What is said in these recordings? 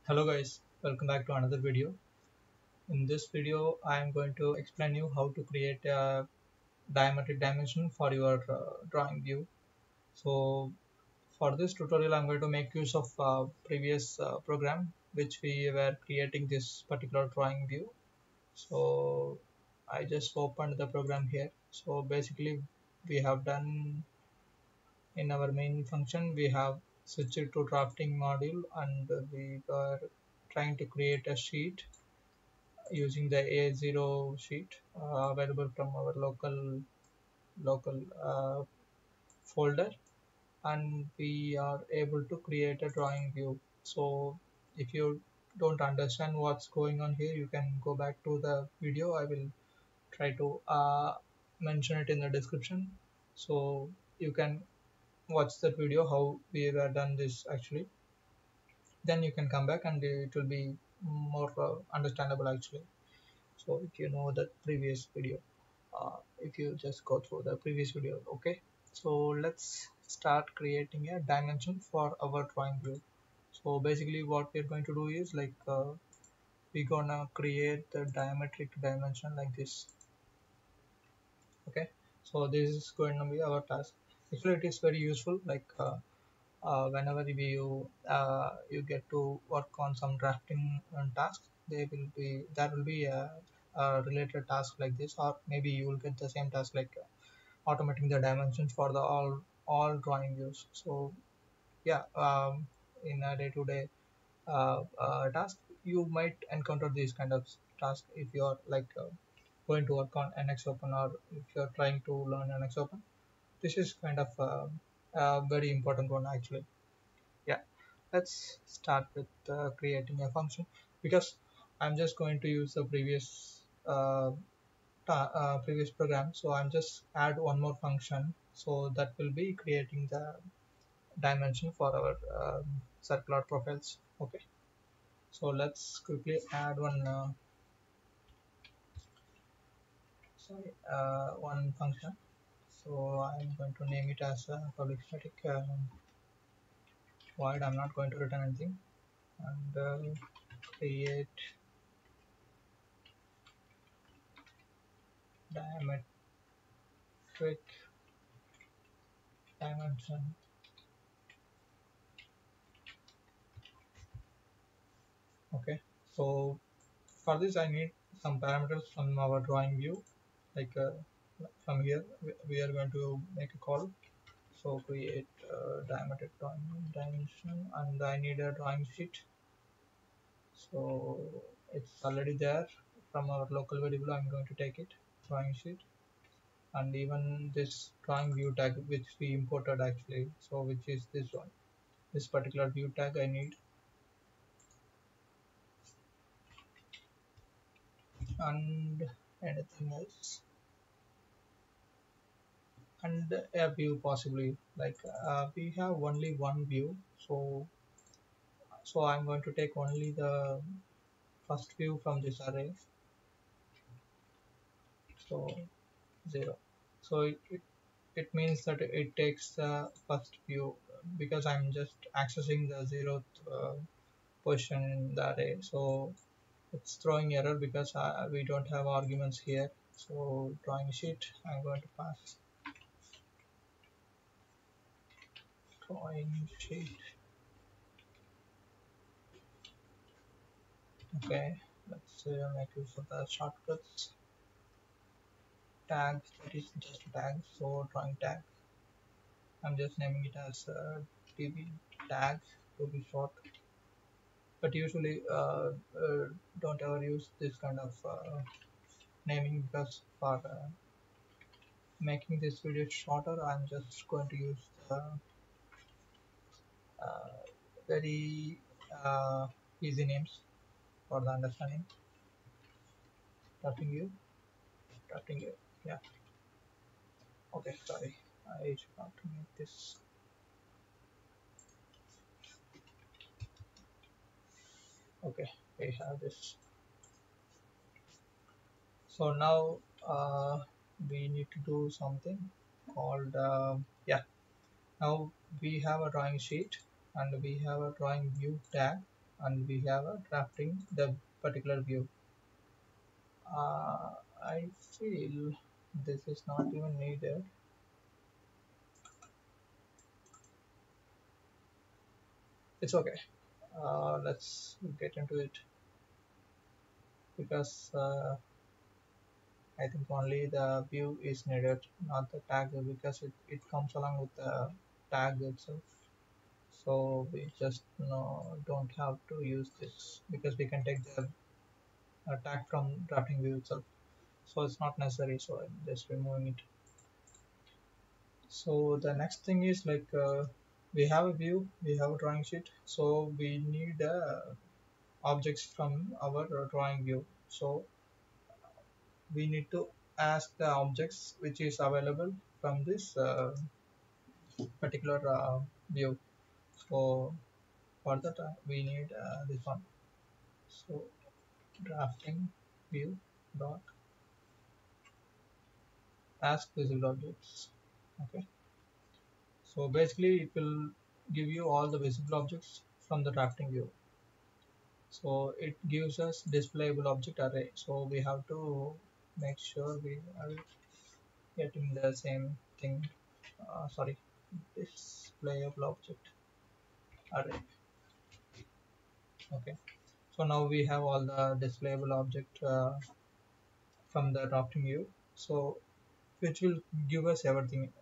Hello guys, welcome back to another video. In this video, I am going to explain you how to create a diametric dimension for your drawing view. So for this tutorial, I'm going to make use of previous program which we were creating this particular drawing view. So I just opened the program here. So basically, we have done in our main function, we have switched to drafting module and we were trying to create a sheet using the A0 sheet available from our local folder, and we are able to create a drawing view. So if you don't understand what's going on here, you can go back to the video. I will try to mention it in the description, so you can watch that video how we have done this actually. Then you can come back and it will be more understandable actually. So if you know the previous video, if you just go through the previous video. Okay, so let's start creating a dimension for our drawing view. So basically what we're going to do is like we're gonna create the diametric dimension like this. Okay, so this is going to be our task. Actually it is very useful, like whenever you get to work on some drafting tasks, there will be a related task like this, or maybe you will get the same task like automating the dimensions for the all drawing views. So yeah, in a day-to-day task, you might encounter these kind of tasks if you are like going to work on NX Open, or if you are trying to learn NX Open. This is kind of a very important one actually. Yeah, let's start with creating a function, because I'm just going to use the previous program. So I'm just add one more function, so that will be creating the dimension for our circular profiles. Okay, so let's quickly add one function. So I'm going to name it as a public static void. I'm not going to return anything, and create diametric dimension. Okay, so for this I need some parameters from our drawing view, like from here we are going to make a call. So create diametric drawing dimension, and I need a drawing sheet. So it's already there from our local variable. I'm going to take it, drawing sheet, and even this drawing view tag which we imported actually, so which is this one, this particular view tag I need, and anything else, and a view possibly, like we have only one view. So I'm going to take only the first view from this array. So 0. So it means that it takes the first view, because I'm just accessing the 0th position in the array. So it's throwing error because we don't have arguments here. So drawing sheet, I'm going to pass drawing sheet. Okay, let's make use of the shortcuts. Tags, that is just a tag. So drawing tag, I'm just naming it as db tag to be short. But usually don't ever use this kind of naming, because for making this video shorter, I'm just going to use the very easy names for the understanding. Starting you, yeah. Okay, sorry, I should not make this. Okay, we have this. So now we need to do something called yeah. Now we have a drawing sheet, and we have a drawing view tag, and we have a drafting the particular view. I feel this is not even needed. It's okay. Let's get into it because I think only the view is needed, not the tag, because it comes along with the tag itself. So we just don't have to use this because we can take the tag from drafting view itself. So it's not necessary. So I'm just removing it. So the next thing is like we have a view, we have a drawing sheet. So we need objects from our drawing view. So we need to ask the objects which is available from this particular view. So for that we need this one. So drafting view dot ask visible objects. Okay. So basically it will give you all the visible objects from the drafting view. So it gives us displayable object array. So we have to make sure we are getting the same thing. Sorry, displayable object array. Okay. So now we have all the displayable object from the drafting view. So which will give us everything.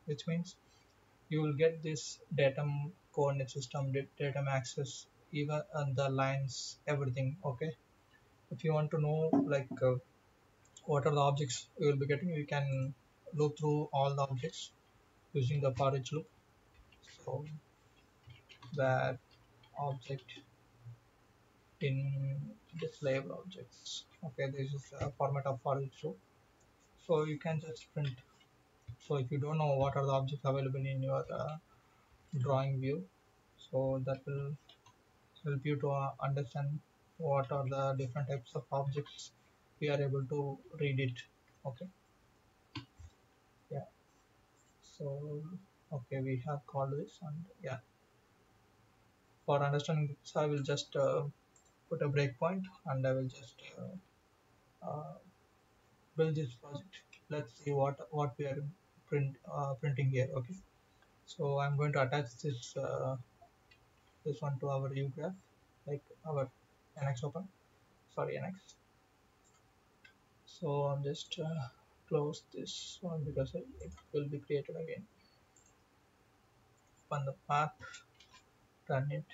Which means you will get this datum coordinate system, datum access, even the lines, everything. Okay. If you want to know like what are the objects you will be getting, you can look through all the objects using the for each loop. So that object in displayable objects. Okay, this is a format of for each loop. So you can just print. So if you don't know what are the objects available in your drawing view, so that will help you to understand what are the different types of objects we are able to read it. Okay. Yeah. So okay, we have called this, and yeah, for understanding this I will just put a breakpoint, and I will just build this project. Let's see what we are printing here. Okay. So I'm going to attach this one to our view graph, like our NX open. Sorry, NX. So I'm just close this one because it will be created again. Open the path, run it,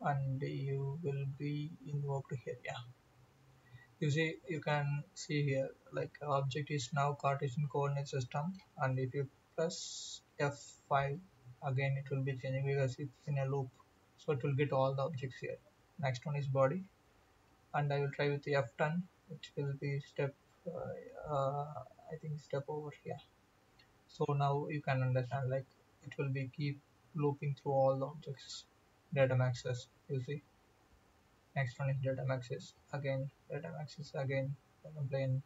and you will be invoked here. Yeah. You see, you can see here like object is now Cartesian coordinate system, and if you press F5 again, it will be changing because it's in a loop. So it will get all the objects here. Next one is body, and I will try with the F10, which will be step. I think step over here. So now you can understand like it will be keep looping through all the objects. Datum access. You see. Next one is datum access again. Datum access again. Datum plane,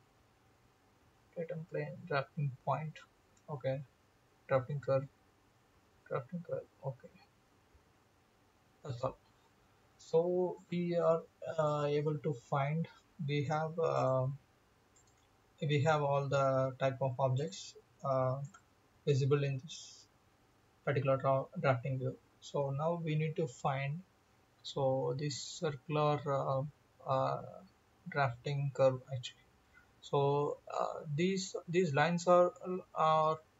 datum plane, drafting point. Okay. Drafting curve, drafting curve. Okay. That's all. So we are able to find we have all the type of objects uh, visible in this particular drafting view. So now we need to find so this circular uh, drafting curve actually. So these lines are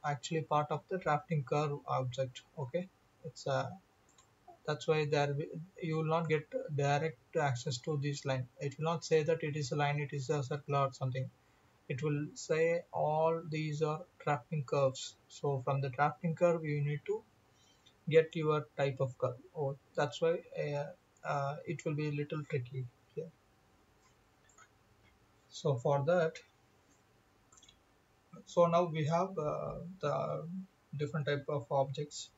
actually part of the drafting curve object. Okay, it's that's why you will not get direct access to this line. It will not say that it is a line, it is a circle or something. It will say all these are drafting curves. So from the drafting curve you need to get your type of curve. Oh, that's why it will be a little tricky here. So for that, so now we have the different type of objects.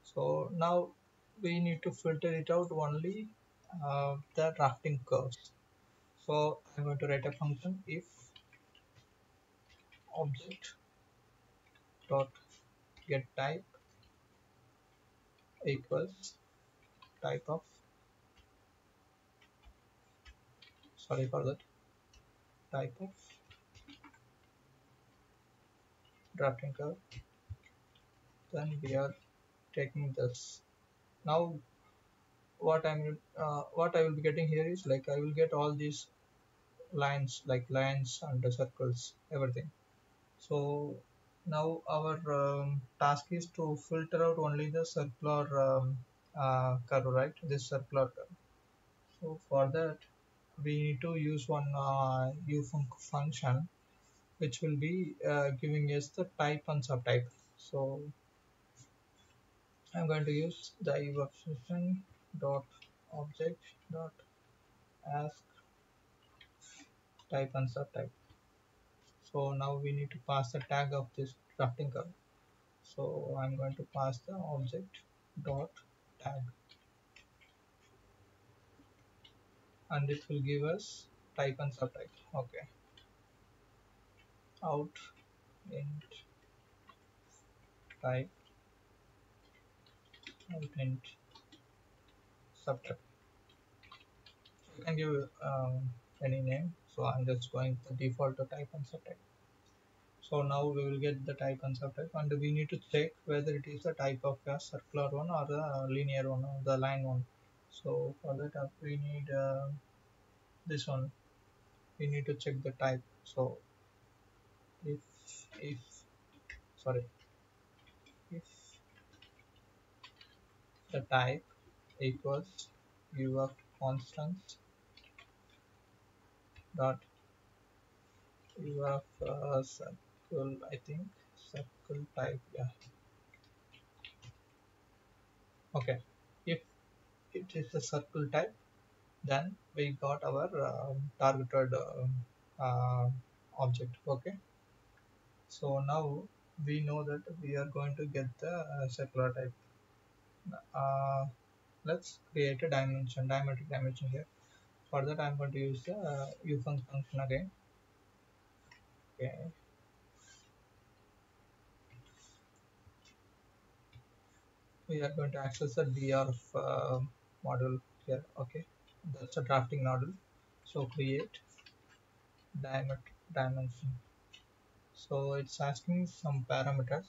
So now we need to filter it out only the drafting curves. So I'm going to write a function if object dot get type equals type of, sorry for that, type of drafting curve. Then we are taking this. Now what I will be getting here is like I will get all these lines, like lines and the circles, everything. So now our task is to filter out only the circular curve, right? This circular curve. So for that, we need to use one function which will be giving us the type and subtype. So I'm going to use the function dot object dot ask type and subtype. So now we need to pass the tag of this drafting curve. So I'm going to pass the object dot tag, and it will give us type and subtype. Okay, out int type, out int subtype. You can give any name. So I'm just going to default to type and subtype. So now we will get the type and subtype, and we need to check whether it is the type of a circular one or the linear one or the line one. So for that we need this one. We need to check the type. So if if sorry, if the type equals u of constants dot u of circle, I think circle type, yeah. Okay, if it is a circle type, then we got our targeted object. Okay, so now we know that we are going to get the circular type. uh, let's create a diametric dimension here. For that I'm going to use the function again. Okay, we are going to access the drf module here. Okay, that's a drafting module. So create diametric dimension. So it's asking some parameters,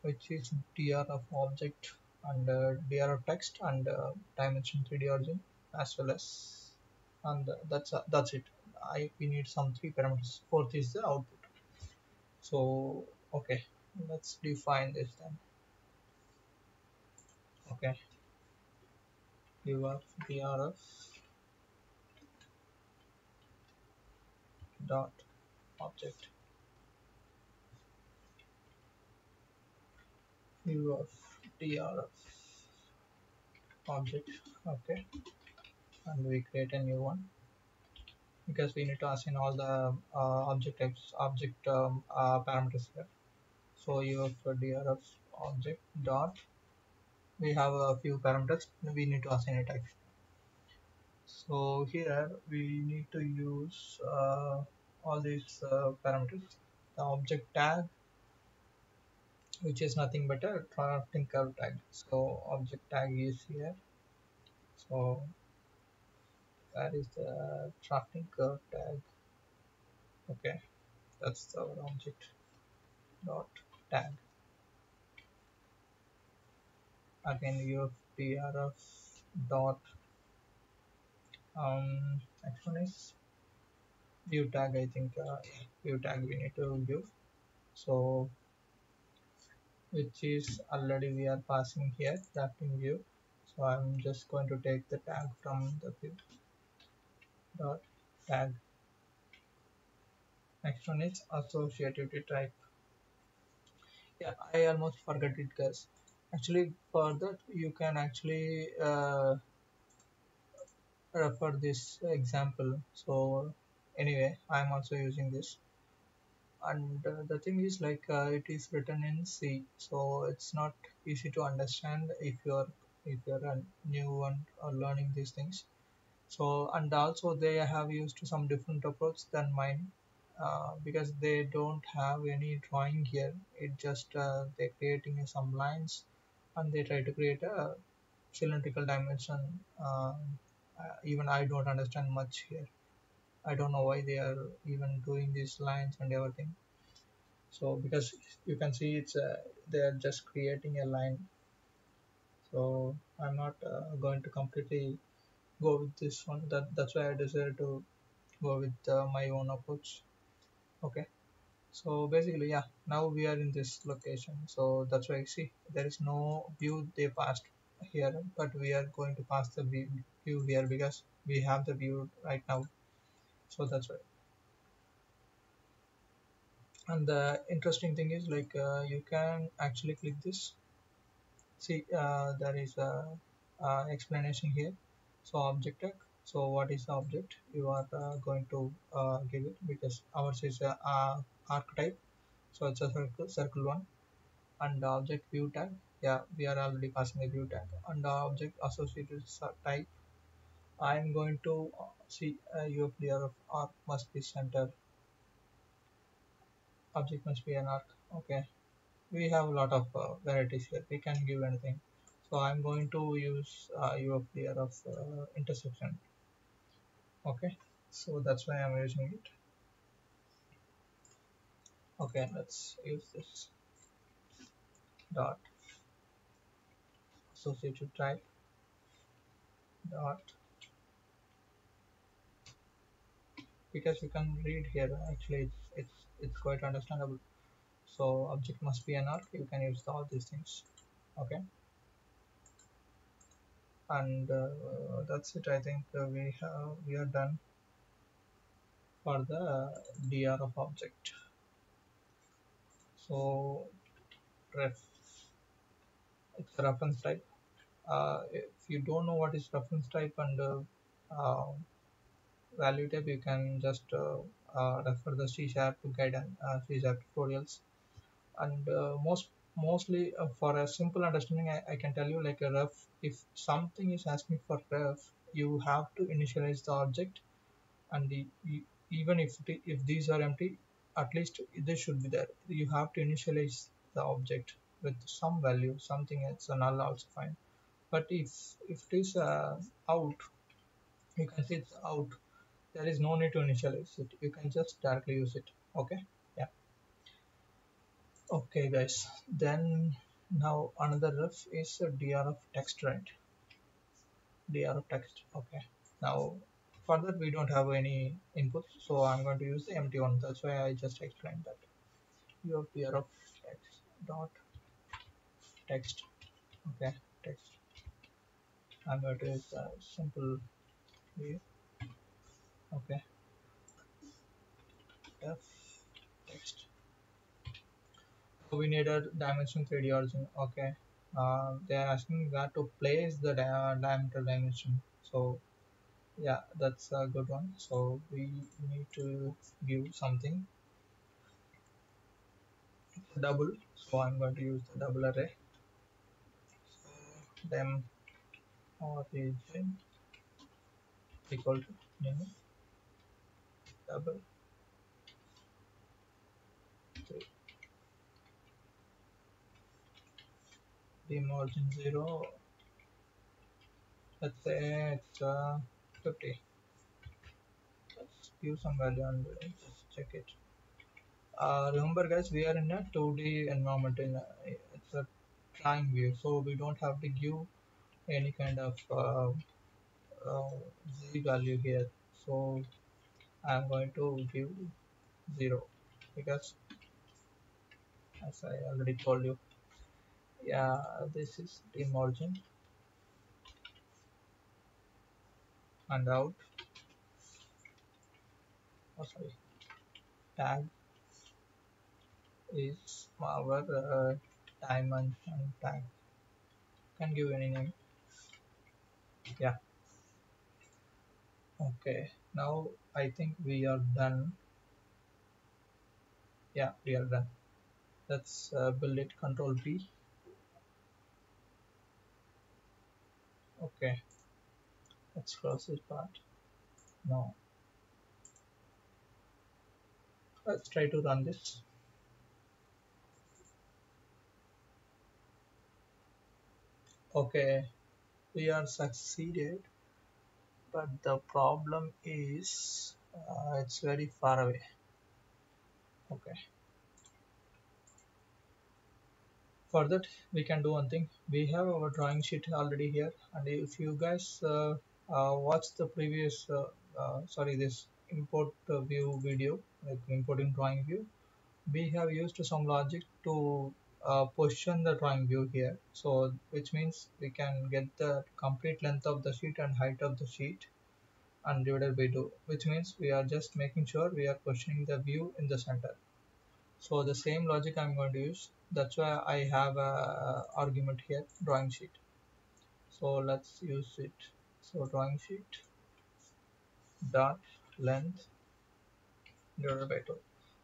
which is dr of object and dr of text and dimension 3D origin, as well as, and that's it. We need some three parameters. Fourth is the output. So okay, let's define this then. Okay, give us dr of dot object, give of dr of object. Okay, and we create a new one because we need to assign all the object types, object parameters here. So you have dr of object dot, we have a few parameters, we need to assign a type. So here we need to use all these parameters. The object tag, which is nothing but a drafting curve tag. So object tag is here. So that is the drafting curve tag. Okay, that's our object dot tag. Again you have drf dot next one is view tag. I think view tag we need to give. So which is already we are passing here drafting view. So I'm just going to take the tag from the view dot tag. Next one is associativity type. Yeah, I almost forgot it, guys. Actually for that you can actually refer this example. So anyway, I'm also using this, and the thing is like it is written in C, so it's not easy to understand if you're a new one or learning these things. So and also they have used some different approach than mine, because they don't have any drawing here. It just they're creating some lines and they try to create a cylindrical dimension. Even I don't understand much here. I don't know why they are even doing these lines and everything. So because you can see they are just creating a line. So I'm not going to completely go with this one. That's why I decided to go with my own approach. Okay. So basically, yeah, now we are in this location. So that's why see there is no view they passed here, but we are going to pass the view here because we have the view right now. So that's why. And the interesting thing is like you can actually click this. See, there is a explanation here. So object tag. So what is the object you are going to give it, because ours is a archetype. So it's a circle one. And the object view tag, yeah, we are already passing the view tag. And the object associated type, I'm going to see your layer of arc must be center, object must be an arc. Okay, we have a lot of varieties here, we can give anything. So I'm going to use your layer of intersection. Okay, so that's why I'm using it. Okay, let's use this dot associated type dot, because you can read here actually it's quite understandable. So object must be an arc, you can use all these things. Okay, and that's it. I think we are done for the dr of object. So ref, it's a reference type. If you don't know what is reference type and uh, value type, you can just refer the C sharp guide and C sharp tutorials. And mostly for a simple understanding, I can tell you like a ref, if something is asking for ref, you have to initialize the object. And even if these are empty, at least they should be there. You have to initialize the object with some value, something else, a null also fine. But if it is out, you can see it's out, there is no need to initialize it, you can just directly use it. Okay, yeah. Okay guys, then now another ref is a dr of text, right? Dr of text. Okay, now further we don't have any inputs, so I'm going to use the empty one. That's why I just explained that. Your dr of text dot text. Okay, text. I'm going to use a simple view. Okay, def text. So we need a dimension 3D origin. Okay, they are asking where to place the diameter dimension. So yeah, that's a good one. So we need to give something double. So I'm going to use the double array. So them origin equal to new double 3. Dim origin 0. Let's say it's 50. Let's give some value and just check it. Remember guys, we are in a 2D environment. It's a drawing view, so we don't have to give any kind of uh, z value here. So I'm going to give 0, because as I already told you, yeah, this is the margin. And out, oh sorry, tag is our dimension tag, can give any name. Yeah, okay, now I think we are done. Yeah, we are done. Let's build it, control B. Okay, let's close this part. Now let's try to run this. Okay, we are succeeded, but the problem is it's very far away. Okay, for that we can do one thing. We have our drawing sheet already here, and if you guys watch the previous sorry, this import view video, like importing drawing view, we have used some logic to position the drawing view here, so which means we can get the complete length of the sheet and height of the sheet and divided by 2, which means we are just making sure we are positioning the view in the center. So the same logic I'm going to use. That's why I have a argument here, drawing sheet. So let's use it. So drawing sheet dot length divided by 2.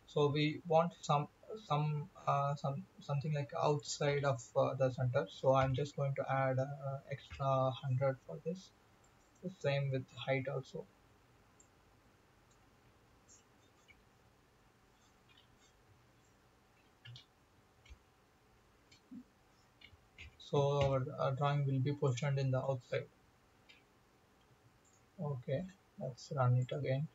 So we want something like outside of the center. So I'm just going to add extra 100 for this. The same with height also. So our drawing will be positioned in the outside. Okay, let's run it again.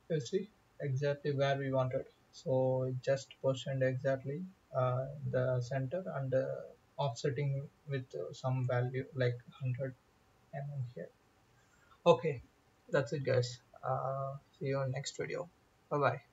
You see exactly where we wanted. So it just positioned exactly the center and offsetting with some value like 100 here. Okay, that's it guys. See you on next video. Bye bye.